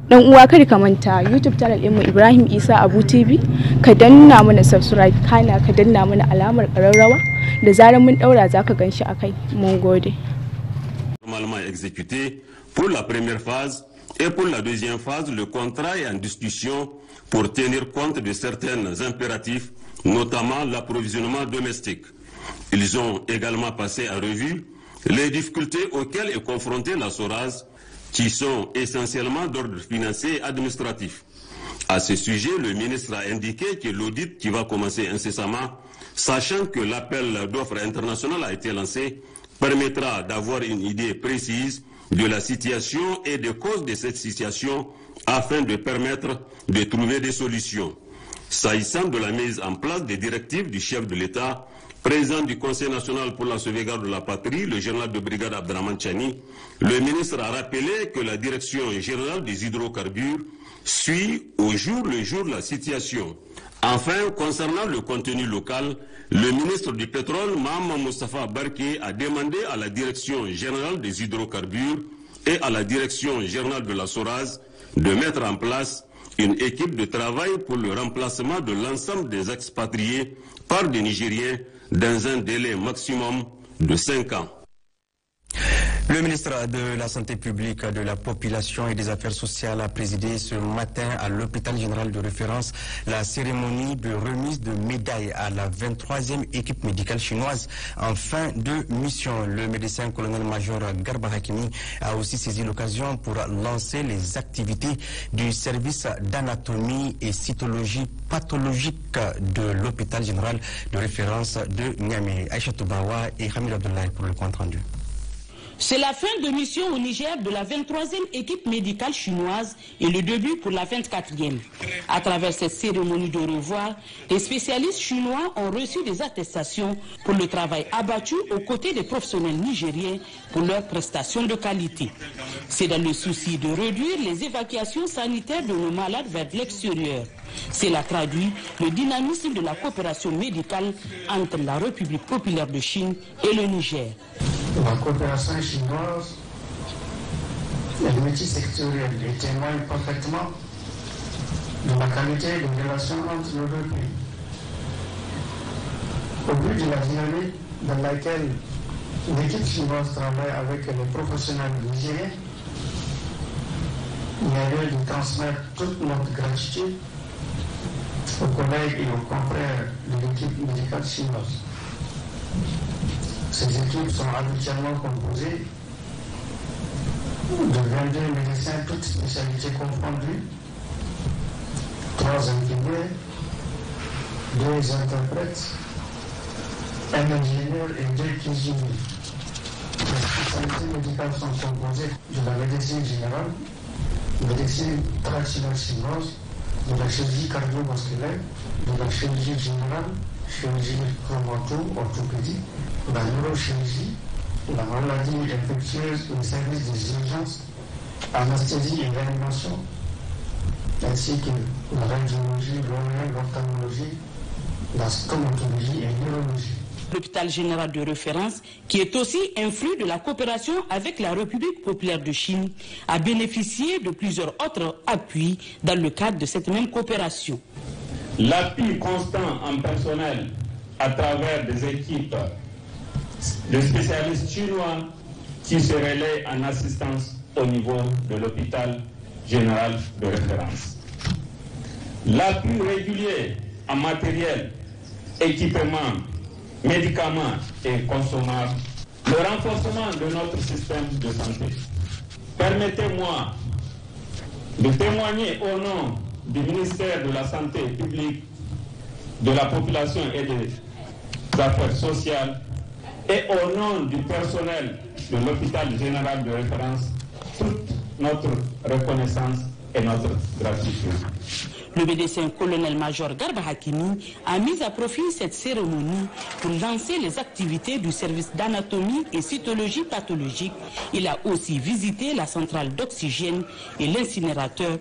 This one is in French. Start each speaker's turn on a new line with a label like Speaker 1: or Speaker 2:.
Speaker 1: Dan uwa kada ka manta YouTube channel ɗinmu Ibrahim Isa Abu TV, ka danna mana subscribe kana ka danna mana alamar ƙararrawa da zarar mun daura zaka ganshi akai. Mun gode.
Speaker 2: Normalement exécuté pour la première phase et pour la deuxième phase, le contrat est en discussion pour tenir compte de certains impératifs, notamment l'approvisionnement domestique. Ils ont également passé en revue les difficultés auxquelles est confrontée la SORAS, qui sont essentiellement d'ordre financier et administratif. À ce sujet, le ministre a indiqué que l'audit qui va commencer incessamment, sachant que l'appel d'offres international a été lancé, permettra d'avoir une idée précise de la situation et des causes de cette situation afin de permettre de trouver des solutions. S'agissant de la mise en place des directives du chef de l'État, président du Conseil national pour la sauvegarde de la patrie, le général de brigade Abdraman Chani, le ministre a rappelé que la direction générale des hydrocarbures suit au jour le jour la situation. Enfin, concernant le contenu local, le ministre du Pétrole, Mohamed Moustapha Barké, a demandé à la direction générale des hydrocarbures et à la direction générale de la SORAS de mettre en place une équipe de travail pour le remplacement de l'ensemble des expatriés par des Nigériens dans un délai maximum de 5 ans.
Speaker 3: Le ministre de la Santé publique, de la Population et des Affaires sociales a présidé ce matin à l'hôpital général de référence la cérémonie de remise de médailles à la 23e équipe médicale chinoise en fin de mission. Le médecin colonel-major Garba Hakimi a aussi saisi l'occasion pour lancer les activités du service d'anatomie et cytologie pathologique de l'hôpital général de référence de Niamey. Aïcha Toubawa et Hamid Abdoulaye pour le compte rendu.
Speaker 4: C'est la fin de mission au Niger de la 23e équipe médicale chinoise et le début pour la 24e. À travers cette cérémonie de revoir, les spécialistes chinois ont reçu des attestations pour le travail abattu aux côtés des professionnels nigériens pour leurs prestations de qualité. C'est dans le souci de réduire les évacuations sanitaires de nos malades vers l'extérieur. Cela traduit le dynamisme de la coopération médicale entre la République populaire de Chine et le Niger.
Speaker 5: La coopération chinoise et le multisectoriel témoigne parfaitement de la qualité des relations entre nos deux pays. Au vu de la dynamique dans laquelle l'équipe chinoise travaille avec les professionnels nigériens, il y a lieu de transmettre toute notre gratitude aux collègues et aux confrères de l'équipe médicale chinoise. Ces équipes sont habituellement composées de 22 médecins, toutes spécialités confondues, 3 infirmiers, 2 interprètes, un ingénieur et 2 cuisiniers. Les spécialités médicales sont composées de la médecine générale, médecine traditionnelle chinoise, de la chirurgie cardiovasculaire, de la chirurgie générale, chirurgie orthopédique, la neurochirurgie, la maladie infectieuse, le service des urgences, anesthésie et réanimation, ainsi que la radiologie, l'ophtalmologie, la stomatologie et l'urologie.
Speaker 4: L'hôpital général de référence, qui est aussi un fruit de la coopération avec la République populaire de Chine, a bénéficié de plusieurs autres appuis dans le cadre de cette même coopération.
Speaker 6: L'appui constant en personnel à travers des équipes de spécialistes chinois qui se relaient en assistance au niveau de l'hôpital général de référence. L'appui régulier en matériel, équipement, médicaments et consommables, le renforcement de notre système de santé. Permettez-moi de témoigner au nom du ministère de la Santé publique, de la Population et des Affaires sociales et au nom du personnel de l'hôpital général de référence, toute notre reconnaissance et notre gratitude.
Speaker 4: Le médecin colonel-major Garba Hakimi a mis à profit cette cérémonie pour lancer les activités du service d'anatomie et cytologie pathologique. Il a aussi visité la centrale d'oxygène et l'incinérateur.